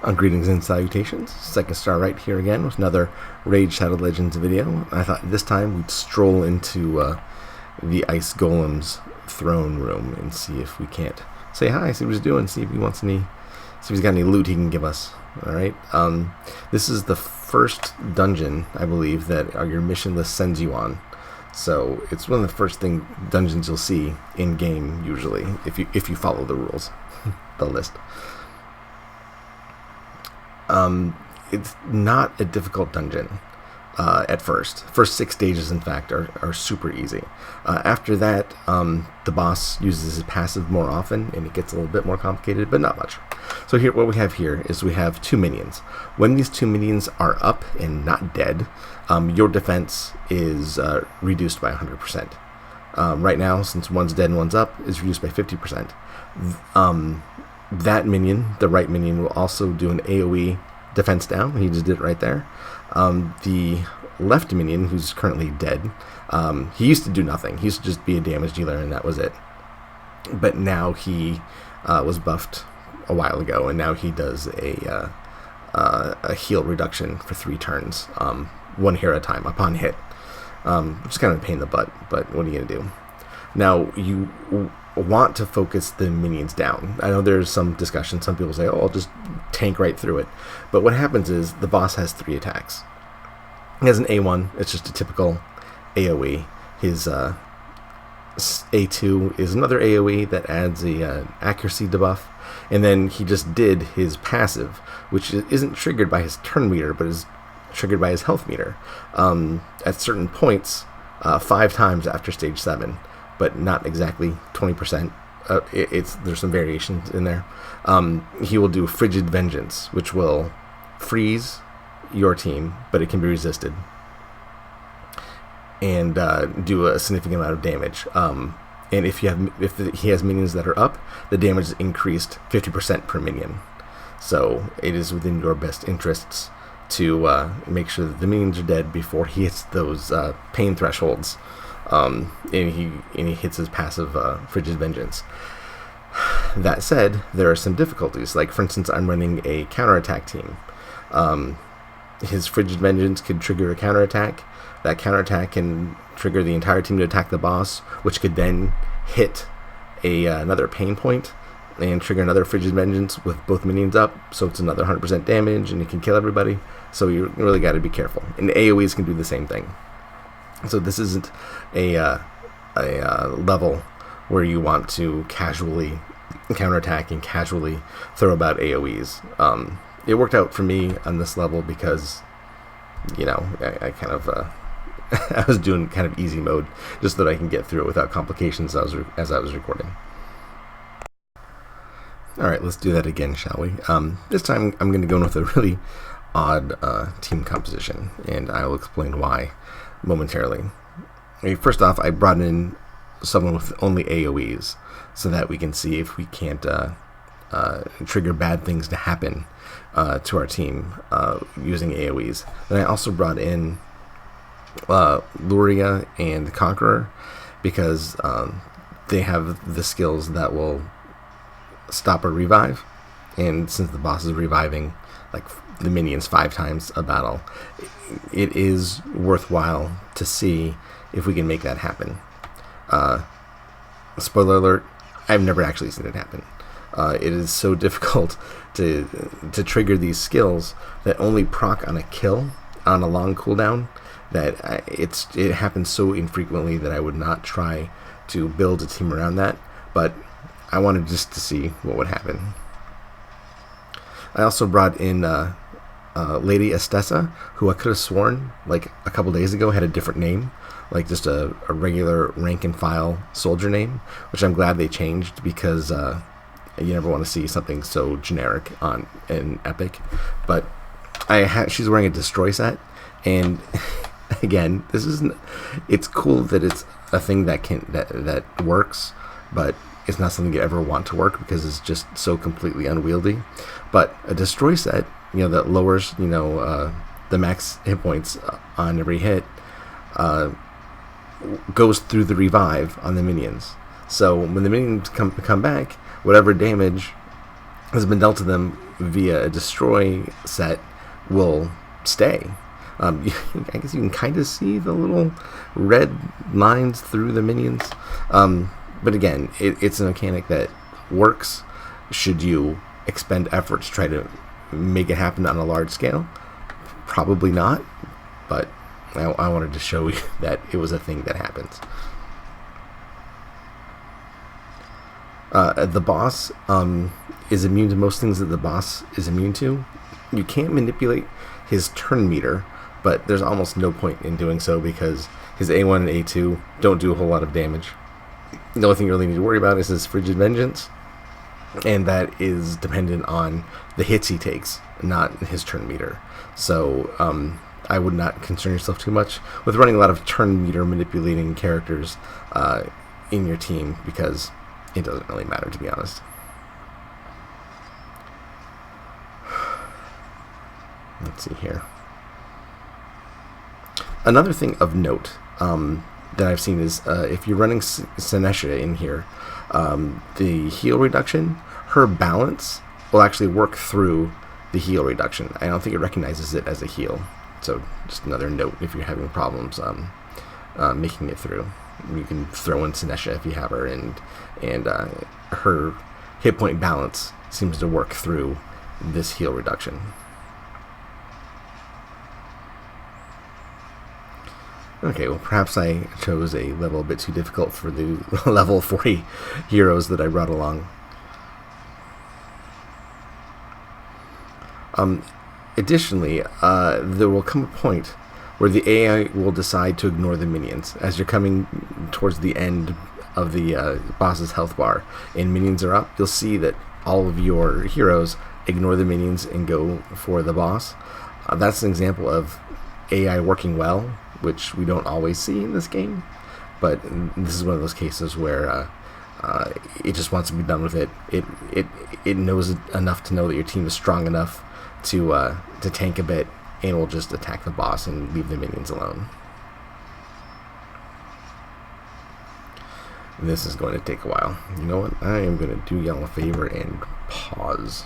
Greetings and salutations. Second Star right here again with another Raid Shadow Legends video. I thought this time we'd stroll into the Ice Golem's throne room and see if we can't say hi, see what he's doing, see if he wants any, see if he's got any loot he can give us. Alright, this is the first dungeon, I believe, that your mission list sends you on. So it's one of the first dungeons you'll see in game usually, if you follow the rules, the list. It's not a difficult dungeon at first. First 6 stages, in fact, are super easy. After that, the boss uses his passive more often, and it gets a little bit more complicated, but not much. So here, what we have here is we have 2 minions. When these 2 minions are up and not dead, your defense is reduced by 100%. Right now, since one's dead and one's up, is reduced by 50%. That minion, the right minion, will also do an AoE defense down. He just did it right there. The left minion, who's currently dead, he used to do nothing. He used to just be a damage dealer, and that was it. But now he was buffed a while ago, and now he does a heal reduction for 3 turns, 1 hero at a time upon hit. Which is kind of a pain in the butt, but what are you going to do? Now, you want to focus the minions down. I know there's some discussion. Some people say, oh, I'll just tank right through it. But what happens is the boss has 3 attacks. He has an A1. It's just a typical AoE. His A2 is another AoE that adds a accuracy debuff. And then he just did his passive, which isn't triggered by his turn meter, but is triggered by his health meter. At certain points, 5 times after stage 7. But not exactly 20%. There's some variations in there. He will do Frigid Vengeance, which will freeze your team, but it can be resisted, and do a significant amount of damage. And if he has minions that are up, the damage is increased 50% per minion. So it is within your best interests to make sure that the minions are dead before he hits those pain thresholds. And he hits his passive Frigid Vengeance. That said, there are some difficulties. Like, for instance, I'm running a counterattack team. His Frigid Vengeance could trigger a counterattack. That counterattack can trigger the entire team to attack the boss, which could then hit another pain point and trigger another Frigid Vengeance with both minions up. So it's another 100% damage, and it can kill everybody. So you really got to be careful. And AoEs can do the same thing. So this isn't a level where you want to casually counterattack and casually throw about AoEs. It worked out for me on this level because, you know, I kind of I was doing kind of easy mode just so that I can get through it without complications as I was recording. All right, let's do that again, shall we? This time I'm going to go in with a really odd team composition, and I will explain why momentarily. First off, I brought in someone with only AoEs so that we can see if we can't trigger bad things to happen to our team using AoEs. Then I also brought in Luria and Conqueror because they have the skills that will stop a revive, and since the boss is reviving like the minions 5 times a battle, it is worthwhile to see if we can make that happen. Spoiler alert, I've never actually seen it happen. It is so difficult to trigger these skills that only proc on a kill on a long cooldown that it happens so infrequently that I would not try to build a team around that, but I wanted just to see what would happen. I also brought in Lady Estessa, who I could have sworn like a couple days ago had a different name, like just a regular rank and file soldier name, which I'm glad they changed because you never want to see something so generic on an epic. But she's wearing a destroy set, and again, it's cool that it's a thing that works, but it's not something you ever want to work because it's just so completely unwieldy. But a destroy set, that lowers, the max hit points on every hit, goes through the revive on the minions. So when the minions come back, whatever damage has been dealt to them via a destroy set will stay. I guess you can kind of see the little red lines through the minions. But again, it's a mechanic that works should you expend effort to try to make it happen on a large scale. Probably not, but I wanted to show you that it was a thing that happens. The boss is immune to most things that the boss is immune to. You can't manipulate his turn meter, but there's almost no point in doing so because his A1 and A2 don't do a whole lot of damage. The only thing you really need to worry about is his Frigid Vengeance, and that is dependent on the hits he takes, not his turn meter. So I would not concern yourself too much with running a lot of turn meter manipulating characters in your team, because it doesn't really matter, to be honest. Let's see here. Another thing of note that I've seen is if you're running Senesha in here, the heal reduction, her balance will actually work through the heal reduction. I don't think it recognizes it as a heal. So just another note if you're having problems making it through. You can throw in Senesha if you have her, and her hit point balance seems to work through this heal reduction. Okay, well, perhaps I chose a level a bit too difficult for the level 40 heroes that I brought along. Additionally, there will come a point where the AI will decide to ignore the minions. As you're coming towards the end of the boss's health bar and minions are up, you'll see that all of your heroes ignore the minions and go for the boss. That's an example of AI working well, which we don't always see in this game, but this is one of those cases where it just wants to be done with it. It knows enough to know that your team is strong enough to tank a bit, and will just attack the boss and leave the minions alone. This is going to take a while. You know what? I am going to do y'all a favor and pause.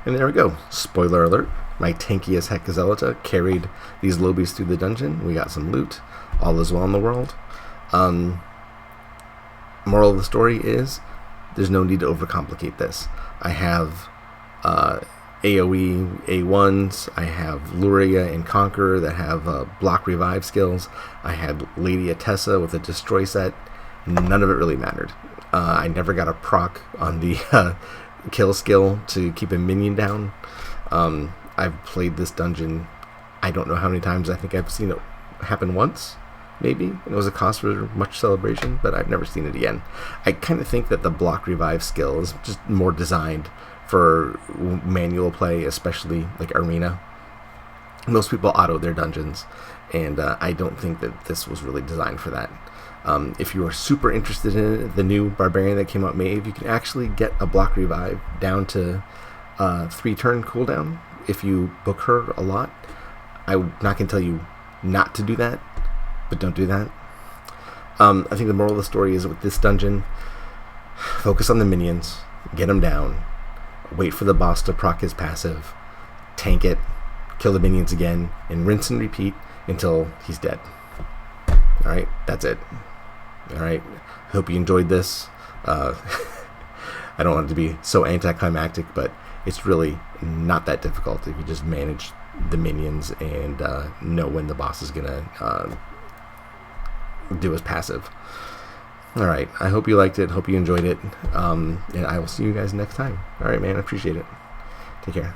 And there we go. Spoiler alert. My tanky as heck Zelota carried these lobies through the dungeon. We got some loot. All is well in the world. Moral of the story is there's no need to overcomplicate this. I have AoE A1s. I have Luria and Conqueror that have block revive skills. I had Lady Atessa with a destroy set. None of it really mattered. I never got a proc on the kill skill to keep a minion down. I've played this dungeon, I don't know how many times. I think I've seen it happen once, maybe. It was a cause for much celebration, but I've never seen it again. I kind of think that the block revive skill is just more designed for manual play, especially like arena. Most people auto their dungeons, and I don't think that this was really designed for that. If you are super interested in it, the new barbarian that came out, Maeve, you can actually get a block revive down to 3-turn cooldown if you book her a lot. I'm not going to tell you not to do that, but don't do that. I think the moral of the story is with this dungeon, focus on the minions, get them down, wait for the boss to proc his passive, tank it, kill the minions again, and rinse and repeat until he's dead. Alright, that's it. Alright, hope you enjoyed this. I don't want it to be so anticlimactic, but it's really not that difficult if you just manage the minions and know when the boss is gonna do his passive. Alright, I hope you liked it, hope you enjoyed it, and I will see you guys next time. Alright, man, I appreciate it. Take care.